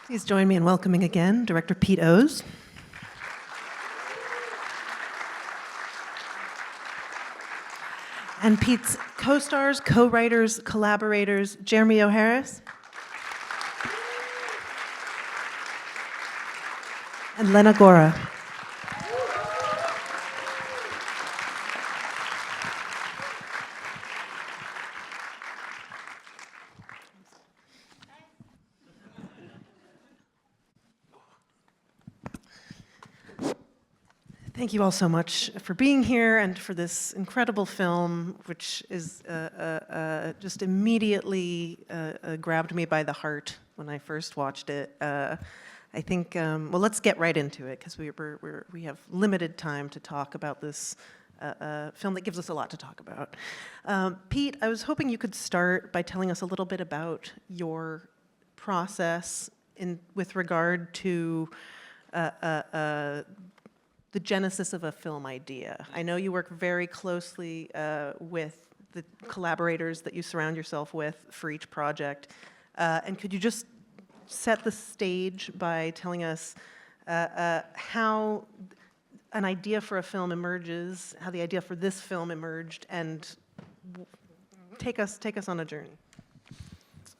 Please join me in welcoming again Director Pete Ohs. And Pete's co-stars, co-writers, collaborators, Jeremy O'Harris and Lena Góra. Thank you all so much for being here and for this incredible film, which is just immediately grabbed me by the heart when I first watched it. I think, well, let's get right into it, because we have limited time to talk about this film that gives us a lot to talk about. Pete, I was hoping you could start by telling us a little bit about your process with regard to the genesis of a film idea. I know you work very closely with the collaborators that you surround yourself with for each project. And could you just set the stage by telling us how an idea for a film emerges, how the idea for this film emerged, and take us on a journey.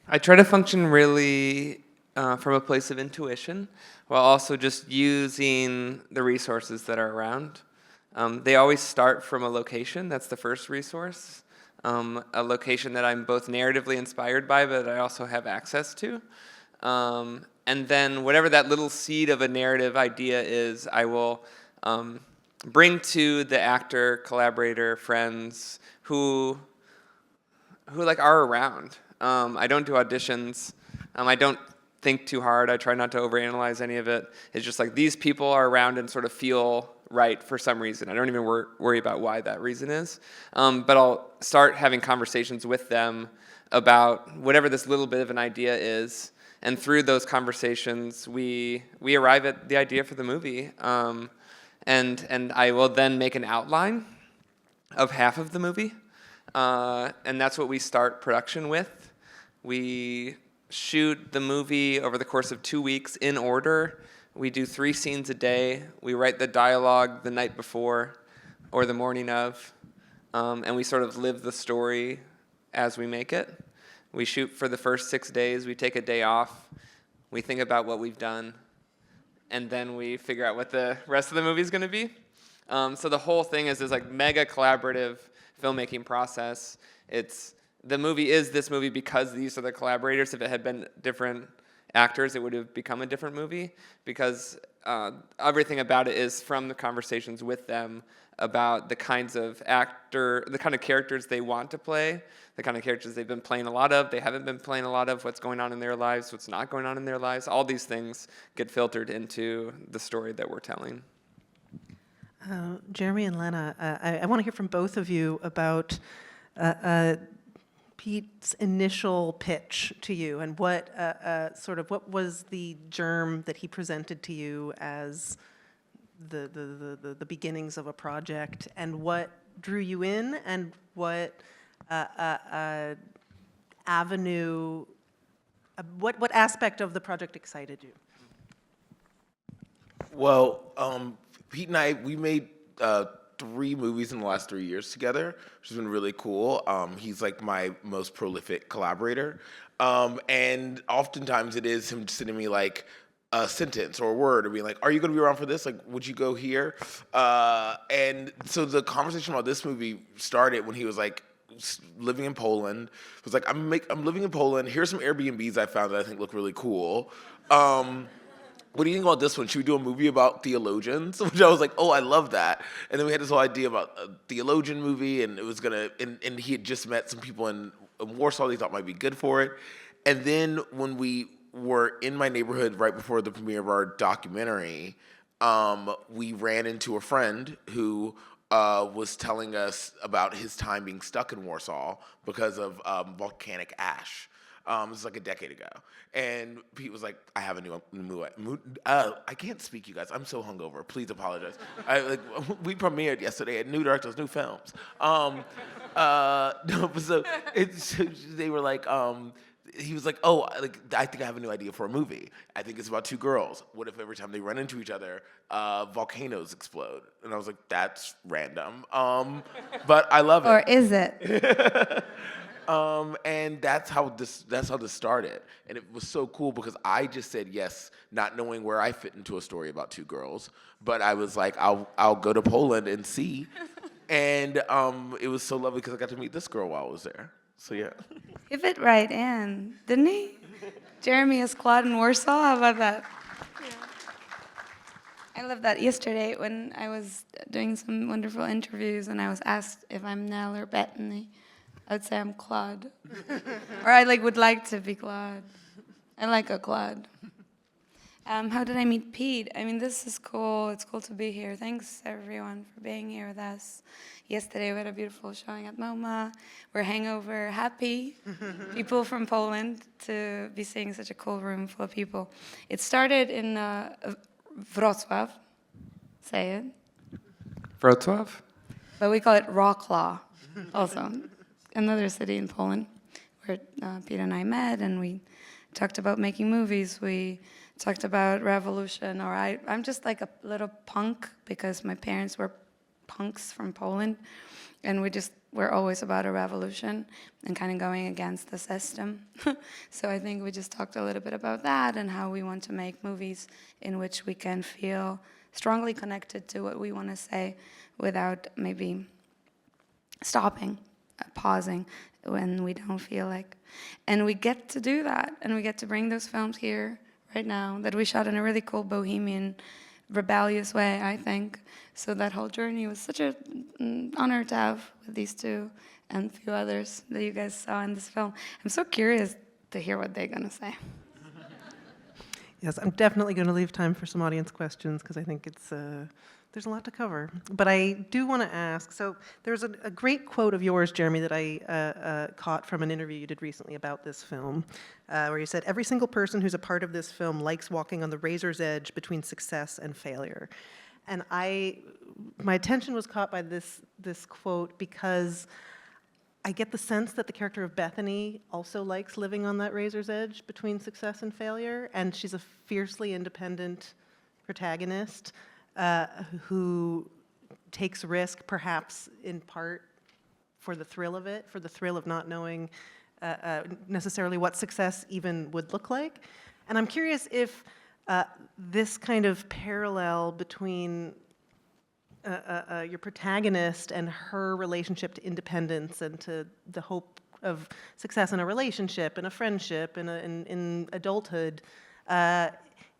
I try to function really from a place of intuition, while also just using the resources that are around. They always start from a location. That's the first resource. A location that I'm both narratively inspired by, but I also have access to. And then whatever that little seed of a narrative idea is, I will bring to the actor, collaborator, friends who like are around. I don't do auditions. I don't think too hard. I try not to overanalyze any of it. It's just like these people are around and sort of feel right for some reason. I don't even worry about why that reason is. But I'll start having conversations with them about whatever this little bit of an idea is. And through those conversations, we arrive at the idea for the movie. And I will then make an outline of half of the movie. And that's what we start production with. We shoot the movie over the course of 2 weeks in order. We do 3 scenes a day. We write the dialogue the night before or the morning of, and we sort of live the story as we make it. We shoot for the first 6 days. We take a day off. We think about what we've done, and then we figure out what the rest of the movie is going to be. So the whole thing is this like mega collaborative filmmaking process. The movie is this movie because these are the collaborators. If it had been different actors, it would have become a different movie, because everything about it is from the conversations with them about the kind of characters they want to play, the kind of characters they've been playing a lot of, they haven't been playing a lot of, what's going on in their lives, what's not going on in their lives. All these things get filtered into the story that we're telling. Jeremy and Lena, I want to hear from both of you about Pete's initial pitch to you, and what was the germ that he presented to you as the beginnings of a project, and what drew you in, and what avenue, what aspect of the project excited you? Well, Pete and we made 3 movies in the last 3 years together, which has been really cool. He's like my most prolific collaborator. And oftentimes it is him sending me like a sentence or a word or being like, are you going to be around for this? Like, would you go here? And so the conversation about this movie started when he was like living in Poland. He was like, I'm living in Poland. Here's some Airbnbs I found that I think look really cool. What do you think about this one? Should we do a movie about theologians? Which I was like, oh, I love that. And then we had this whole idea about a theologian movie, and it was and he had just met some people in Warsaw he thought might be good for it. And then when we were in my neighborhood right before the premiere of our documentary, we ran into a friend who was telling us about his time being stuck in Warsaw because of volcanic ash. It was like a decade ago. And Pete was like, I have a new I can't speak, you guys. I'm so hungover. Please apologize. We premiered yesterday at New Directors, New Films. No, but so they were like, he was like, oh, like I think I have a new idea for a movie. I think it's about two girls. What if every time they run into each other, volcanoes explode? And I was like, that's random. But I love it. Or is it? And that's how this started. And it was so cool because I just said yes, not knowing where I fit into a story about two girls. But I was like, I'll go to Poland and see. And it was so lovely because I got to meet this girl while I was there. So yeah. He fit right in, didn't he? Jeremy is Claude in Warsaw. How about that? I loved that yesterday when I was doing some wonderful interviews and I was asked if I'm Nell or Bethany. I would say I'm Claude. Or I would like to be Claude. I like a Claude. How did I meet Pete? I mean, this is cool. It's cool to be here. Thanks, everyone, for being here with us. Yesterday, we had a beautiful showing at MoMA. We're hangover happy people from Poland to be seeing such a cool room full of people. It started in Wrocław. Say it. Wrocław? But we call it Wrocław also. Another city in Poland where Pete and I met, and we talked about making movies. We talked about revolution, or I'm just like a little punk because my parents were punks from Poland, and we're always about a revolution and kind of going against the system. So I think we just talked a little bit about that and how we want to make movies in which we can feel strongly connected to what we want to say without maybe stopping, pausing when we don't feel like. And we get to do that, and we get to bring those films here right now that we shot in a really cool bohemian, rebellious way, I think. So that whole journey was such an honor to have with these two and a few others that you guys saw in this film. I'm so curious to hear what they're going to say. Yes, I'm definitely going to leave time for some audience questions because I think there's a lot to cover. But I do want to ask, so there's a great quote of yours, Jeremy, that I caught from an interview you did recently about this film, where you said, every single person who's a part of this film likes walking on the razor's edge between success and failure. And my attention was caught by this quote because I get the sense that the character of Bethany also likes living on that razor's edge between success and failure, and she's a fiercely independent protagonist who takes risk, perhaps in part for the thrill of it, for the thrill of not knowing necessarily what success even would look like. And I'm curious if this kind of parallel between your protagonist and her relationship to independence and to the hope of success in a relationship, in a friendship, in adulthood,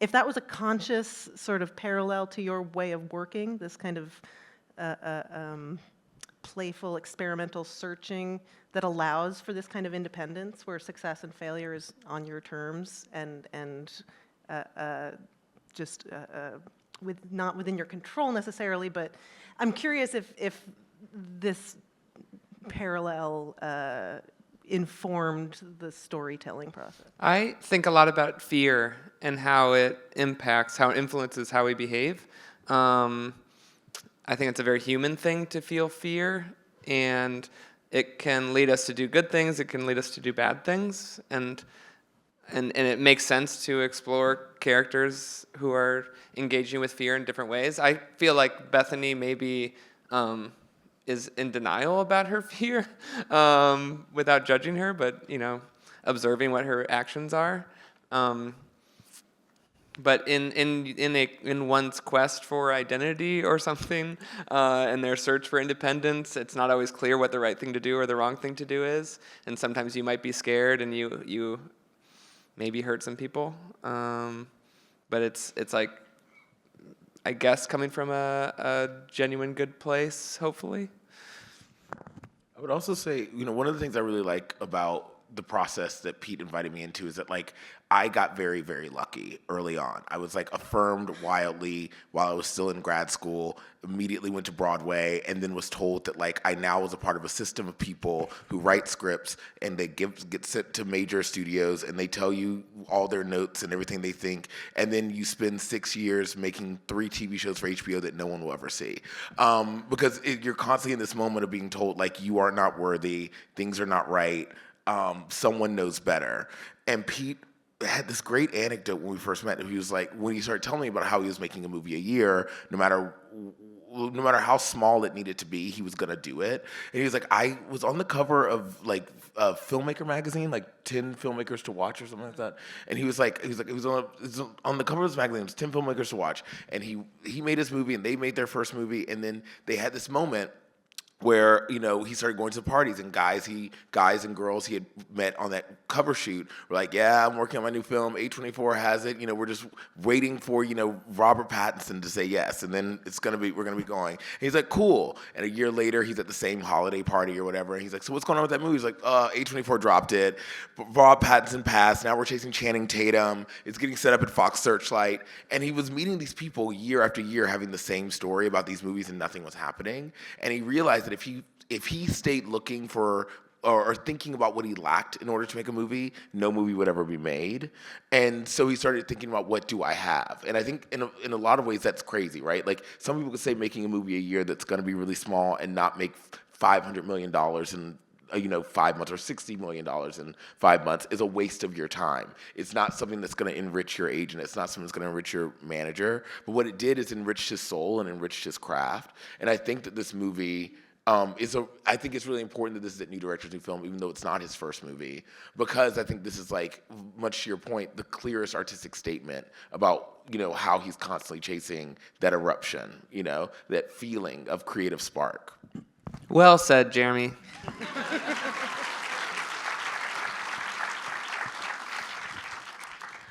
if that was a conscious sort of parallel to your way of working, this kind of playful, experimental searching that allows for this kind of independence where success and failure is on your terms and just not within your control necessarily, but I'm curious if this parallel informed the storytelling process. I think a lot about fear and how it impacts, how it influences how we behave. I think it's a very human thing to feel fear, and it can lead us to do good things, it can lead us to do bad things, and it makes sense to explore characters who are engaging with fear in different ways. I feel like Bethany maybe is in denial about her fear without judging her, but observing what her actions are. But in one's quest for identity or something, and their search for independence, it's not always clear what the right thing to do or the wrong thing to do is, and sometimes you might be scared and you maybe hurt some people, but it's like, I guess, coming from a genuine good place, hopefully. I would also say, one of the things I really like about the process that Pete invited me into is that, I got very, very lucky early on. I was, affirmed wildly while I was still in grad school, immediately went to Broadway, and then was told that, I now was a part of a system of people who write scripts, and they get sent to major studios, and they tell you all their notes and everything they think, and then you spend 6 years making 3 TV shows for HBO that no one will ever see. Because you're constantly in this moment of being told, you are not worthy, things are not right, someone knows better. And Pete had this great anecdote when we first met. He was like, when he started telling me about how he was making a movie a year, no matter how small it needed to be, he was gonna do it. And he was like, I was on the cover of like a filmmaker magazine, like 10 filmmakers to watch or something like that. And he was on the cover of this magazine, it was 10 filmmakers to watch. And he made his movie and they made their first movie. And then they had this moment where, you know, he started going to the parties, and guys and girls he had met on that cover shoot were like, yeah, I'm working on my new film, A24 has it, you know, we're just waiting for, you know, Robert Pattinson to say yes, and then we're gonna be going. And he's like, cool. And a year later, he's at the same holiday party or whatever, and he's like, so what's going on with that movie? He's like, A24 dropped it, Rob Pattinson passed, now we're chasing Channing Tatum, it's getting set up at Fox Searchlight. And he was meeting these people year after year having the same story about these movies, and nothing was happening. And he realized that if he stayed looking for or thinking about what he lacked in order to make a movie, no movie would ever be made. And so he started thinking about, what do I have? And I think in a lot of ways that's crazy, right? Like, some people could say making a movie a year that's going to be really small and not make $500 million in 5 months, or $60 million in 5 months, is a waste of your time. It's not something that's going to enrich your agent. It's not something that's going to enrich your manager. But what it did is enriched his soul and enriched his craft. And I think that this movie I think it's really important that this is a new director's new film, even though it's not his first movie, because I think this is, like, much to your point, the clearest artistic statement about, you know, how he's constantly chasing that eruption, you know, that feeling of creative spark. Well said, Jeremy.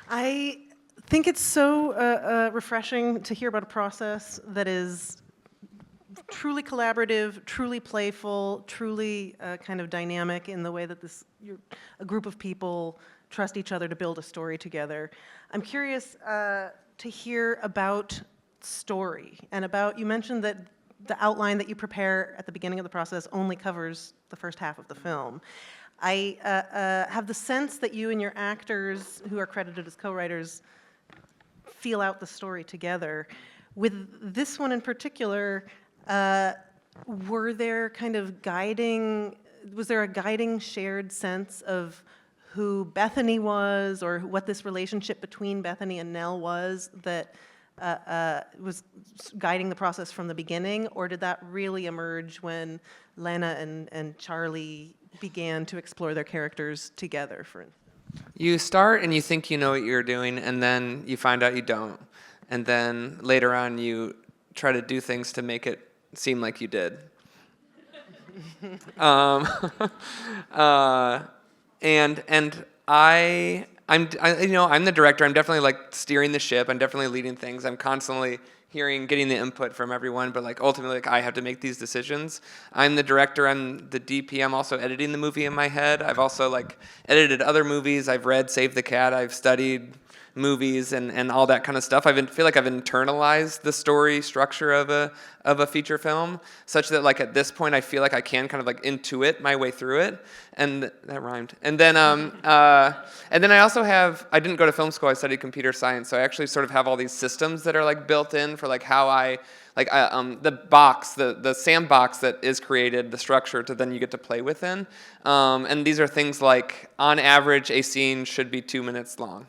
I think it's so refreshing to hear about a process that is truly collaborative, truly playful, truly kind of dynamic in the way that a group of people trust each other to build a story together. I'm curious to hear about story and about, you mentioned that the outline that you prepare at the beginning of the process only covers the first half of the film. I have the sense that you and your actors, who are credited as co-writers, feel out the story together. With this one in particular, was there a guiding shared sense of who Bethany was, or what this relationship between Bethany and Nell was, that was guiding the process from the beginning, or did that really emerge when Lena and Charli began to explore their characters together? You start and you think you know what you're doing, and then you find out you don't. And then later on, you try to do things to make it seem like you did. I'm the director. I'm definitely, like, steering the ship. I'm definitely leading things. I'm constantly getting the input from everyone, but, like, ultimately, like, I have to make these decisions. I'm the director. I'm the DP. I'm also editing the movie in my head. I've also, like, edited other movies. I've read Save the Cat. I've studied movies and all that kind of stuff. I feel like I've internalized the story structure of a feature film, such that, like, at this point I feel like I can kind of, like, intuit my way through it, and that rhymed. And then I didn't go to film school. I studied computer science, so I actually sort of have all these systems that are, like, built in for, like, how the sandbox that is created, the structure to then you get to play within. And these are things like, on average, a scene should be 2 minutes long.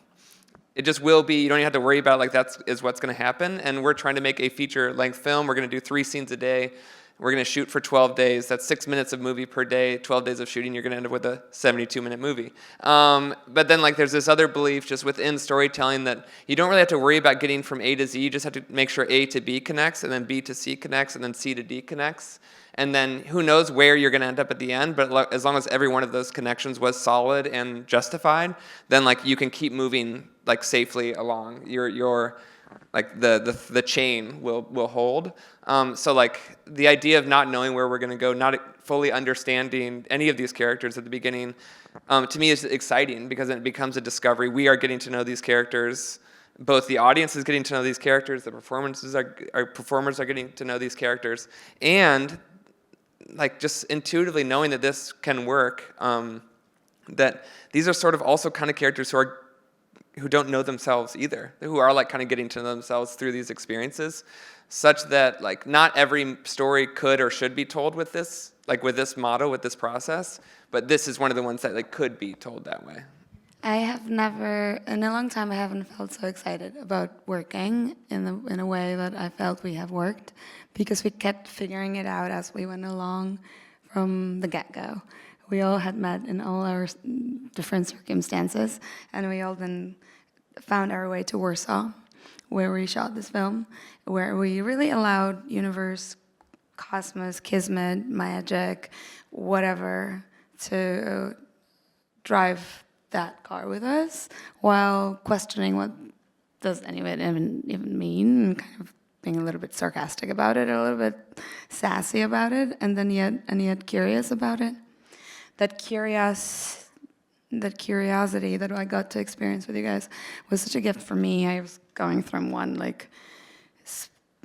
It just will be. You don't even have to worry about it. Like, that is what's going to happen. And we're trying to make a feature-length film. We're going to do 3 scenes a day. We're going to shoot for 12 days. That's 6 minutes of movie per day. 12 days of shooting, you're going to end up with a 72-minute movie. But then, like, there's this other belief just within storytelling that you don't really have to worry about getting from A to Z. You just have to make sure A to B connects, and then B to C connects, and then C to D connects. And then who knows where you're going to end up at the end, but as long as every one of those connections was solid and justified, then, like, you can keep moving, like, safely along. Your like the chain will hold. So, like, the idea of not knowing where we're going to go, not fully understanding any of these characters at the beginning, to me is exciting, because it becomes a discovery. We are getting to know these characters. Both the audience is getting to know these characters, the performers are getting to know these characters, and, like, just intuitively knowing that this can work, that these are sort of also kind of characters who are who don't know themselves either, who are like kind of getting to know themselves through these experiences, such that like not every story could or should be told with this, like with this model, with this process, but this is one of the ones that like could be told that way. I have never, in a long time, I haven't felt so excited about working in a way that I felt we have worked, because we kept figuring it out as we went along from the get-go. We all had met in all our different circumstances, and we all then found our way to Warsaw, where we shot this film, where we really allowed universe, cosmos, kismet, magic, whatever, to drive that car with us, while questioning what does any of it even mean, and kind of being a little bit sarcastic about it, a little bit sassy about it, and then yet curious about it. That curiosity that I got to experience with you guys was such a gift for me. I was going from one like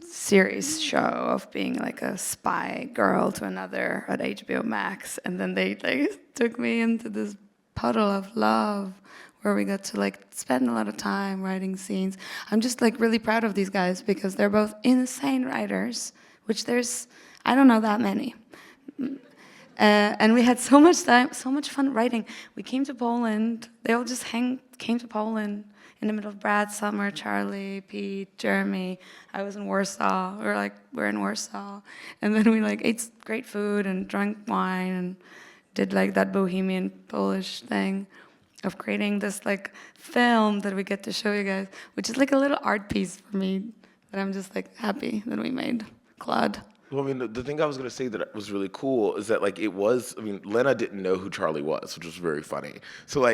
series show of being like a spy girl to another at HBO Max, and then they like took me into this puddle of love where we got to like spend a lot of time writing scenes. I'm just like really proud of these guys because they're both insane writers, which I don't know that many. And we had so much time, so much fun writing. We came to Poland. They all just came to Poland in the middle of Brad's summer. Charli, Pete, Jeremy. I was in Warsaw. We're in Warsaw. And then we like ate great food and drank wine and did like that bohemian Polish thing of creating this like film that we get to show you guys, which is like a little art piece for me that I'm just like happy that we made. Claude. Well, I mean, the thing I was going to say that was really cool is that, like, Lena didn't know who Charli was, which was very funny. So,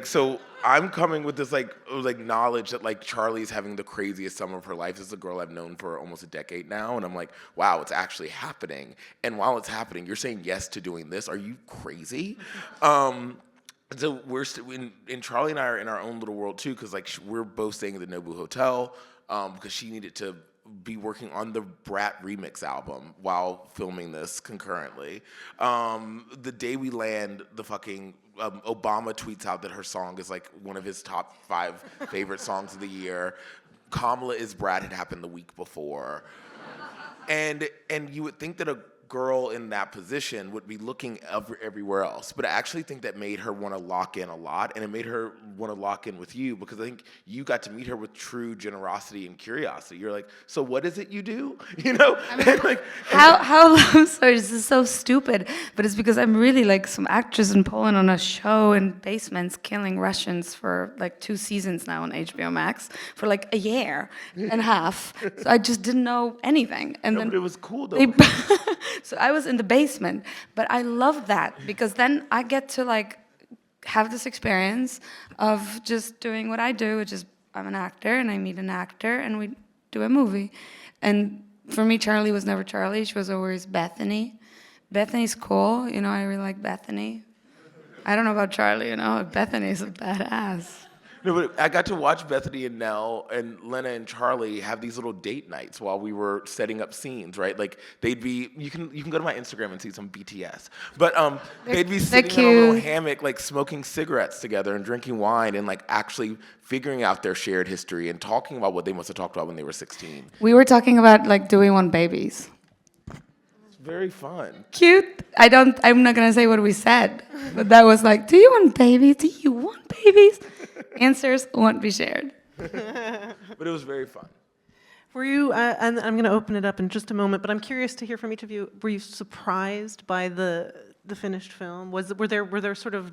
so I'm coming with this, like knowledge that, like, Charli's having the craziest summer of her life. This is a girl I've known for almost a decade now, and I'm like, wow, it's actually happening. And while it's happening, you're saying yes to doing this? Are you crazy? So we're and Charli and I are in our own little world, too, because, like, we're both staying at the Nobu Hotel because she needed to be working on the Brat remix album while filming this concurrently. The day we land, the fucking Obama tweets out that her song is like one of his top 5 favorite songs of the year. Kamala is Brat had happened the week before. And you would think that a girl in that position would be looking everywhere else. But I actually think that made her want to lock in a lot, and it made her want to lock in with you because I think you got to meet her with true generosity and curiosity. You're like, so what is it you do? You know? I mean, like, I'm sorry, this is so stupid, but it's because I'm really like some actress in Poland on a show in basements killing Russians for like 2 seasons now on HBO Max for like a year and a half. So I just didn't know anything. And then but it was cool though. So I was in the basement, but I love that because then I get to like have this experience of just doing what I do, which is I'm an actor and I meet an actor and we do a movie. And for me, Charli was never Charli. She was always Bethany. Bethany's cool. You know, I really like Bethany. I don't know about Charli, you know. Bethany's a badass. No, but I got to watch Bethany and Nell and Lena and Charli have these little date nights while we were setting up scenes, right? Like they'd be, you can go to my Instagram and see some BTS, but they'd be sitting in a little hammock, like smoking cigarettes together and drinking wine and like actually figuring out their shared history and talking about what they must have talked about when they were 16. We were talking about like, do we want babies? It's very fun. Cute. I'm not gonna say what we said, but that was like, do you want babies? Do you want babies? Answers won't be shared. But it was very fun. Were you, and I'm going to open it up in just a moment, but I'm curious to hear from each of you, were you surprised by the finished film? Were there sort of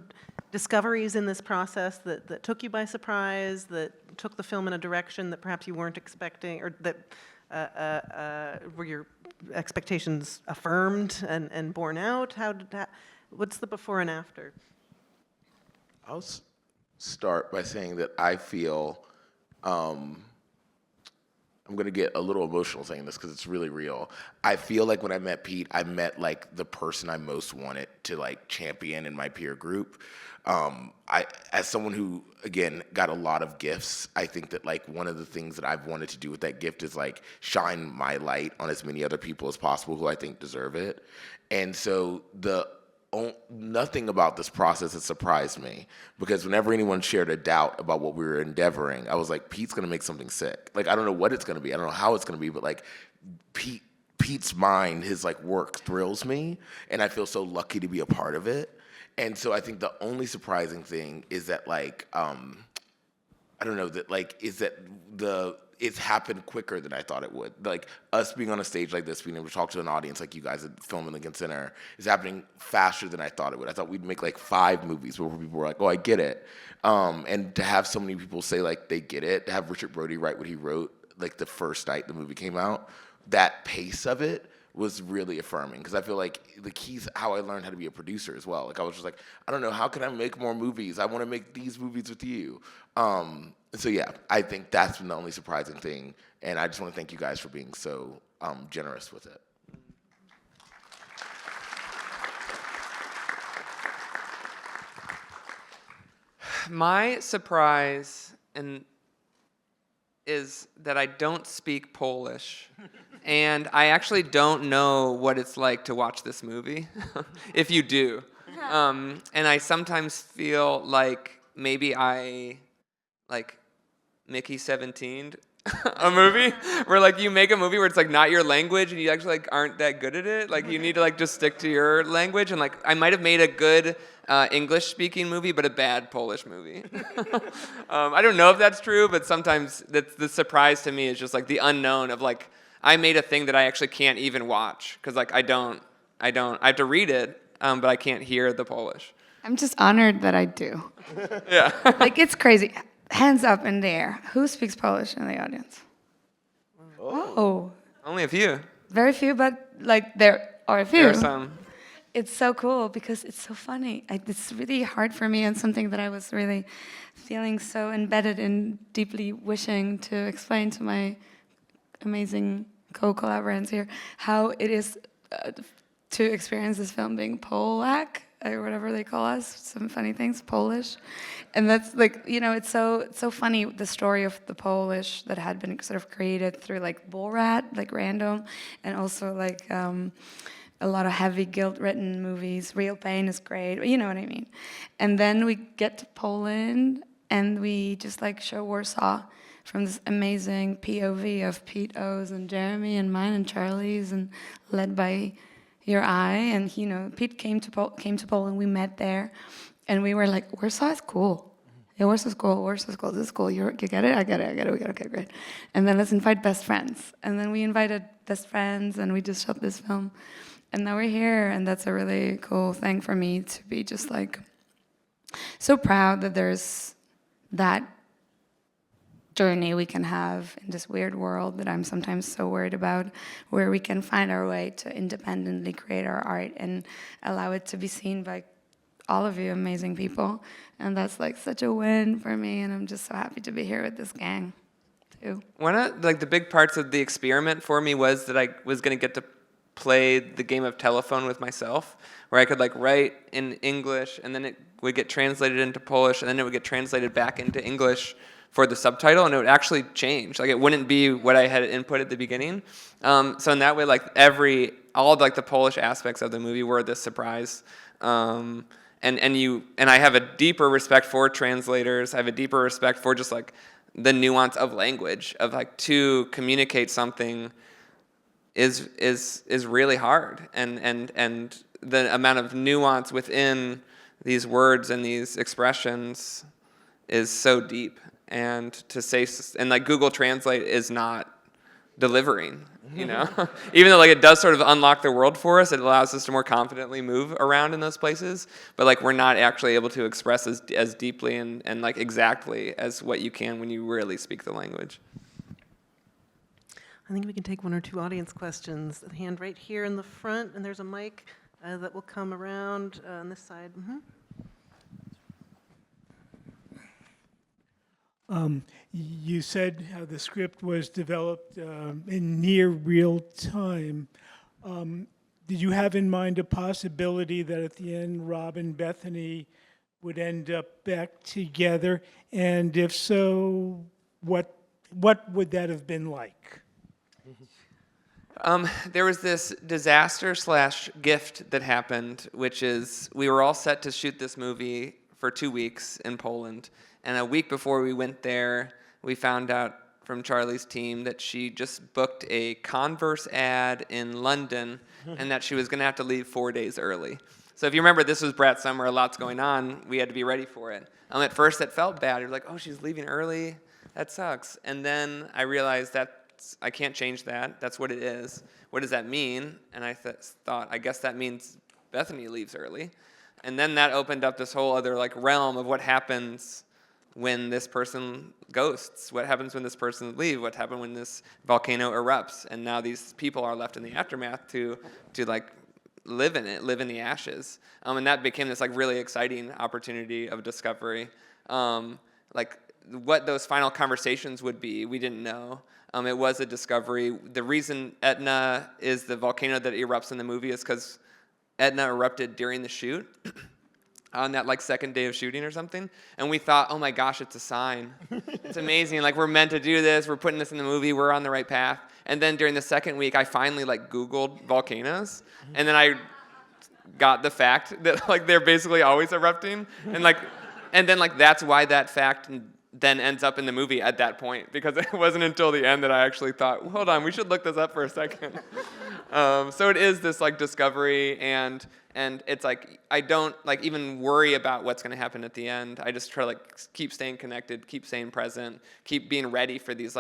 discoveries in this process that took you by surprise, that took the film in a direction that perhaps you weren't expecting, or that were your expectations affirmed and borne out? What's the before and after? I'll start by saying that I feel, I'm going to get a little emotional saying this because it's really real. I feel like when I met Pete, I met like the person I most wanted to like champion in my peer group. As someone who, again, got a lot of gifts, I think that like one of the things that I've wanted to do with that gift is like shine my light on as many other people as possible who I think deserve it. And so the nothing about this process has surprised me, because whenever anyone shared a doubt about what we were endeavoring, I was like, Pete's gonna make something sick. Like, I don't know what it's gonna be, I don't know how it's gonna be, but like Pete's mind, his like work thrills me, and I feel so lucky to be a part of it. And so I think the only surprising thing is that like I don't know, that like is that it's happened quicker than I thought it would. Like, us being on a stage like this, being able to talk to an audience like you guys at Film and Lincoln Center, is happening faster than I thought it would. I thought we'd make like 5 movies where people were like, oh, I get it. And to have so many people say like they get it, to have Richard Brody write what he wrote like the first night the movie came out, that pace of it was really affirming, because I feel like the key's how I learned how to be a producer as well. Like, I was just like, I don't know, how can I make more movies? I want to make these movies with you. So yeah, I think that's been the only surprising thing, and I just want to thank you guys for being so generous with it. My surprise is that I don't speak Polish, and I actually don't know what it's like to watch this movie, if you do. And I sometimes feel like maybe I, like, Mickey 17'd a movie, where like you make a movie where it's like not your language and you actually like aren't that good at it. Like, you need to like just stick to your language, and like I might have made a good English speaking movie but a bad Polish movie. I don't know if that's true, but sometimes the surprise to me is just like the unknown of like, I made a thing that I actually can't even watch because like I have to read it, but I can't hear the Polish. I'm just honored that I do. Yeah. Like, it's crazy. Hands up in the air. Who speaks Polish in the audience? Oh. Only a few. Very few, but like there are a few. There are some. It's so cool because it's so funny. It's really hard for me, and something that I was really feeling so embedded in, deeply wishing to explain to my amazing co-collaborators here, how it is to experience this film being Polak, or whatever they call us, some funny things, Polish. And that's like, you know, it's so funny, the story of the Polish that had been sort of created through like Borat, like random, and also like a lot of heavy guilt-ridden movies. Real Pain is great, you know what I mean. And then we get to Poland and we just like show Warsaw from this amazing POV of Pete Ohs and Jeremy and mine and Charli's, and led by your eye. And you know, Pete came to Poland. We met there, and we were like, Warsaw is cool. Yeah, Warsaw's cool. Warsaw's cool. This is cool. You get it? I get it. We got it. Okay, great. And then let's invite best friends. And then we invited best friends, and we just shot this film. And now we're here, and that's a really cool thing for me to be just like so proud that there's that journey we can have in this weird world that I'm sometimes so worried about, where we can find our way to independently create our art and allow it to be seen by all of you amazing people. And that's like such a win for me, and I'm just so happy to be here with this gang too. One of like the big parts of the experiment for me was that I was going to get to play the game of telephone with myself, where I could like write in English, and then it would get translated into Polish, and then it would get translated back into English for the subtitle, and it would actually change. Like, it wouldn't be what I had input at the beginning. So in that way, like all of like the Polish aspects of the movie were this surprise. And I have a deeper respect for translators. I have a deeper respect for just like the nuance of language, of like to communicate something is really hard, and the amount of nuance within these words and these expressions is so deep. And to say, and like Google Translate is not delivering, you know? Even though like it does sort of unlock the world for us, it allows us to more confidently move around in those places, but like we're not actually able to express as deeply and like exactly as what you can when you really speak the language. I think we can take 1 or 2 audience questions. A hand right here in the front, and there's a mic that will come around on this side. Mm-hmm. You said how the script was developed in near real time. Did you have in mind a possibility that at the end Rob and Bethany would end up back together? And if so, what would that have been like? There was this disaster/gift that happened, which is we were all set to shoot this movie for 2 weeks in Poland, and a week before we went there, we found out from Charli's team that she just booked a Converse ad in London and that she was going to have to leave 4 days early. So if you remember, this was Brat Summer, a lot's going on, we had to be ready for it. At first it felt bad. You're like, oh, she's leaving early? That sucks. And then I realized that I can't change that. That's what it is. What does that mean? And I thought, I guess that means Bethany leaves early. And then that opened up this whole other realm of what happens when this person ghosts. What happens when this person leaves? What happens when this volcano erupts? And now these people are left in the aftermath to live in it, live in the ashes. And that became this really exciting opportunity of discovery. What those final conversations would be, we didn't know. It was a discovery. The reason Etna is the volcano that erupts in the movie is because Etna erupted during the shoot on that second day of shooting or something. And we thought, oh my gosh, it's a sign. It's amazing. We're meant to do this. We're putting this in the movie. We're on the right path. And then during the second week, I finally Googled volcanoes. And then I got the fact that they're basically always erupting. And then that's why that fact then ends up in the movie at that point, because it wasn't until the end that I actually thought, hold on, we should look this up for a second. So it is this discovery, and it's I don't even worry about what's going to happen at the end. I just try to keep staying connected, keep staying present, keep being ready for these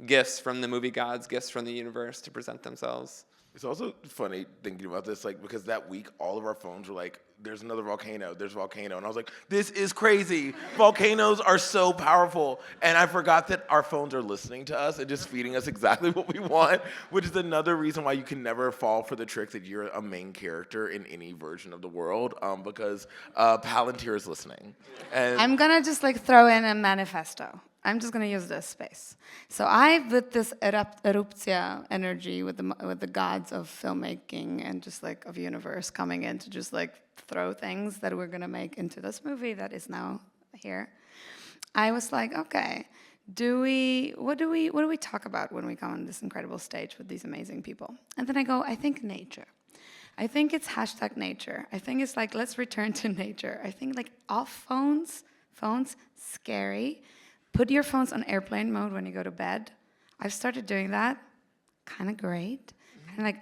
gifts from the movie gods, gifts from the universe to present themselves. It's also funny thinking about this, because that week all of our phones were there's another volcano, there's a volcano. And I was like, this is crazy. Volcanoes are so powerful. And I forgot that our phones are listening to us and just feeding us exactly what we want, which is another reason why you can never fall for the trick that you're a main character in any version of the world, because Palantir is listening. And I'm gonna just throw in a manifesto. I'm just gonna use this space. So with this Erupcja energy with the gods of filmmaking and just of universe coming in to just throw things that we're gonna make into this movie that is now here. I was okay, what do we talk about when we come on this incredible stage with these amazing people? And then I go, I think nature. I think it's #nature. I think it's let's return to nature. I think off phones, scary. Put your phones on airplane mode when you go to bed. I've started doing that. Kind of great. Kind of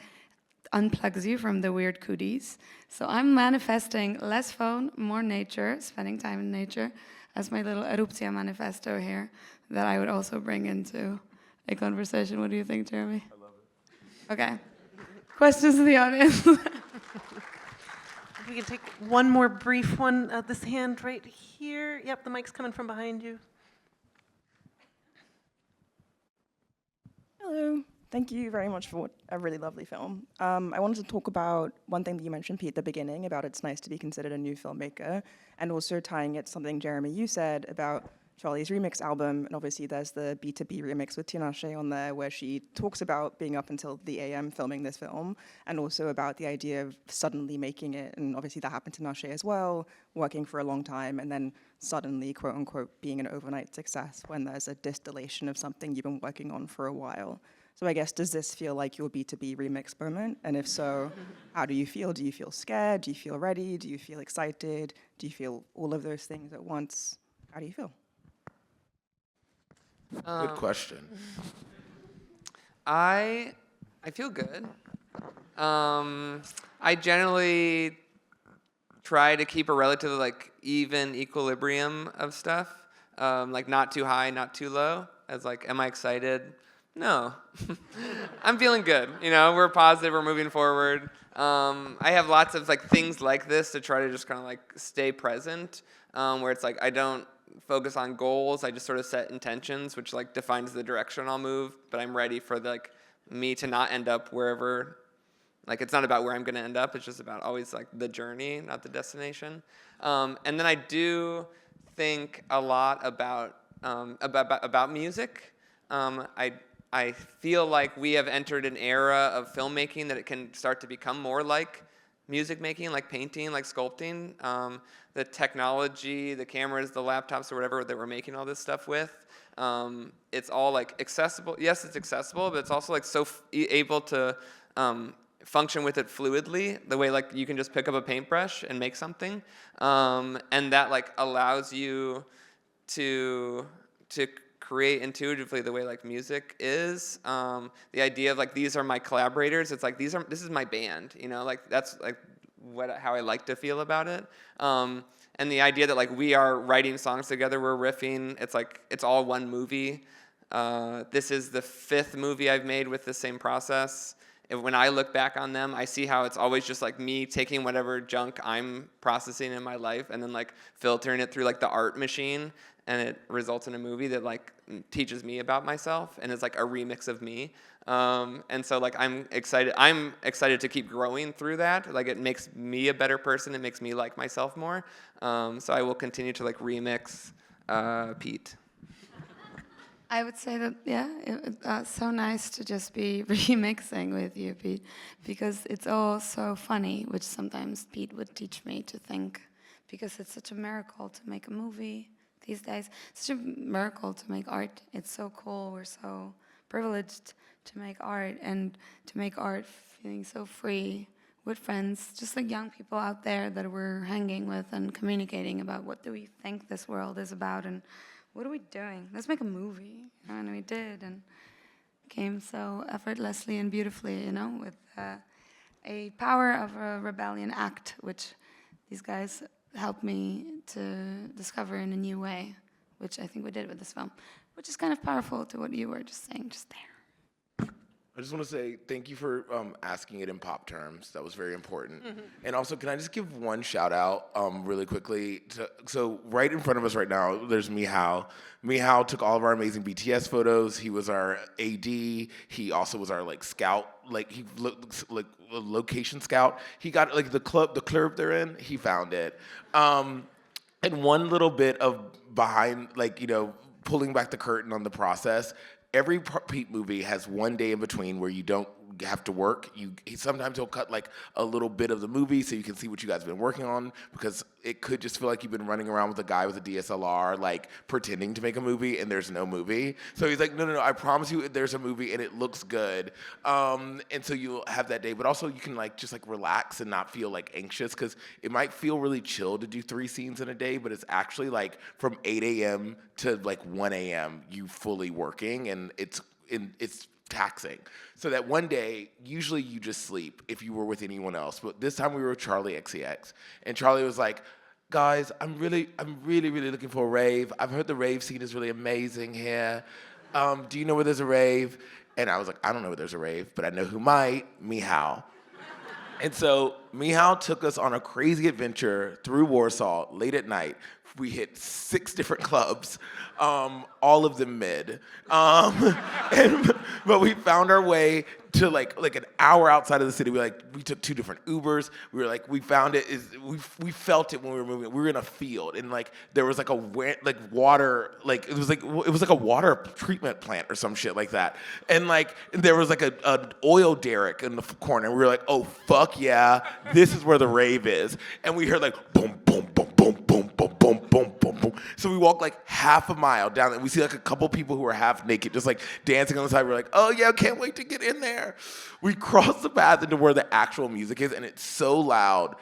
unplugs you from the weird cooties. So I'm manifesting less phone, more nature, spending time in nature as my little Erupcja manifesto here that I would also bring into a conversation. What do you think, Jeremy? I love it. Okay. Questions to the audience? We can take one more brief one. This hand right here. Yep, the mic's coming from behind you. Hello. Thank you very much for a really lovely film. I wanted to talk about one thing that you mentioned, Pete, at the beginning, about it's nice to be considered a new filmmaker, and also tying it to something, Jeremy, you said about Charli's remix album, and obviously there's the B2B remix with Tinashe on there, where she talks about being up until the AM filming this film, and also about the idea of suddenly making it, and obviously that happened to Tinashe as well, working for a long time, and then suddenly, quote unquote, being an overnight success when there's a distillation of something you've been working on for a while. So I guess, does this feel like your B2B remix moment? And if so, how do you feel? Do you feel scared? Do you feel ready? Do you feel excited? Do you feel all of those things at once? How do you feel? Good question. I feel good. I generally try to keep a relatively even equilibrium of stuff, not too high, not too low. As am I excited? No. I'm feeling good. We're positive. We're moving forward. I have lots of things like this to try to just kind of stay present, where it's I don't focus on goals. I just sort of set intentions, which defines the direction I'll move. But I'm ready for me to not end up wherever. It's not about where I'm going to end up. It's just about always the journey, not the destination. And then I do think a lot about music. I feel like we have entered an era of filmmaking that it can start to become more like music making, like painting, like sculpting. The technology, the cameras, the laptops, or whatever that we're making all this stuff with, it's all like accessible. Yes, it's accessible, but it's also like so able to function with it fluidly, the way like you can just pick up a paintbrush and make something, and that like allows you to create intuitively the way like music is. The idea of like these are my collaborators. It's like this is my band. You know, like that's like how I like to feel about it. And the idea that like we are writing songs together, we're riffing. It's like it's all one movie. This is the 5th movie I've made with the same process. And when I look back on them, I see how it's always just like me taking whatever junk I'm processing in my life and then like filtering it through like the art machine, and it results in a movie that like teaches me about myself and is like a remix of me. And so like I'm excited to keep growing through that. Like it makes me a better person. It makes me like myself more. So I will continue to like remix Pete. I would say that, yeah, it's so nice to just be remixing with you, Pete, because it's all so funny, which sometimes Pete would teach me to think, because it's such a miracle to make a movie these days. It's such a miracle to make art. It's so cool. We're so privileged to make art, and to make art feeling so free with friends, just like young people out there that we're hanging with and communicating about what do we think this world is about, and what are we doing? Let's make a movie. And we did, and came so effortlessly and beautifully, you know, with a power of a rebellion act, which these guys helped me to discover in a new way, which I think we did with this film, which is kind of powerful to what you were just saying just there. I just want to say thank you for asking it in pop terms. That was very important. And also, can I just give one shout out really quickly? So right in front of us right now, there's Mihao. Mihao took all of our amazing BTS photos. He was our AD. He also was our like scout. Like he looks like a location scout. He got like the club they're in. He found it. And one little bit of behind, like, you know, pulling back the curtain on the process. Every Pete movie has one day in between where you don't have to work. Sometimes he'll cut like a little bit of the movie so you can see what you guys have been working on, because it could just feel like you've been running around with a guy with a DSLR like pretending to make a movie and there's no movie. So he's like, no, I promise you there's a movie and it looks good. And so you'll have that day, but also you can like just like relax and not feel like anxious, because it might feel really chill to do 3 scenes in a day, but it's actually like from 8 a.m. to like 1 a.m. you fully working, and it's taxing. So that one day, usually you just sleep if you were with anyone else. But this time we were with Charli XCX. And Charli was like, guys, I'm really looking for a rave. I've heard the rave scene is really amazing here. Do you know where there's a rave? And I was like, I don't know where there's a rave, but I know who might, Mihao. And so Mihao took us on a crazy adventure through Warsaw late at night. We hit 6 different clubs, all of them mid. But we found our way to like an hour outside of the city. We took 2 different Ubers. We found it. We felt it when we were moving. We were in a field, and like there was like a water, like it was like a water treatment plant or some shit like that. And like there was like an oil derrick in the corner. And we were like, oh fuck yeah, this is where the rave is. And we heard like boom boom boom boom boom boom boom boom boom boom. So we walked like half a mile down, and we see like a couple people who are half naked, just like dancing on the side. We're like, oh yeah, can't wait to get in there. We crossed the path into where the actual music is, and it's so loud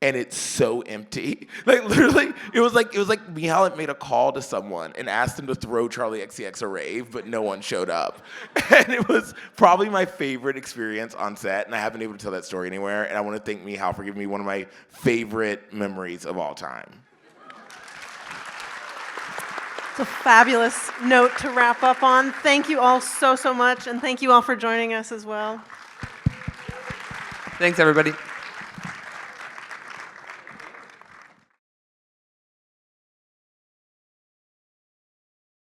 and it's so empty. Like literally, it was like Mihal had made a call to someone and asked them to throw Charli XCX a rave, but no one showed up. And it was probably my favorite experience on set, and I haven't been able to tell that story anywhere. And I want to thank Mihal for giving me one of my favorite memories of all time. It's a fabulous note to wrap up on. Thank you all so much, and thank you all for joining us as well. Thanks, everybody.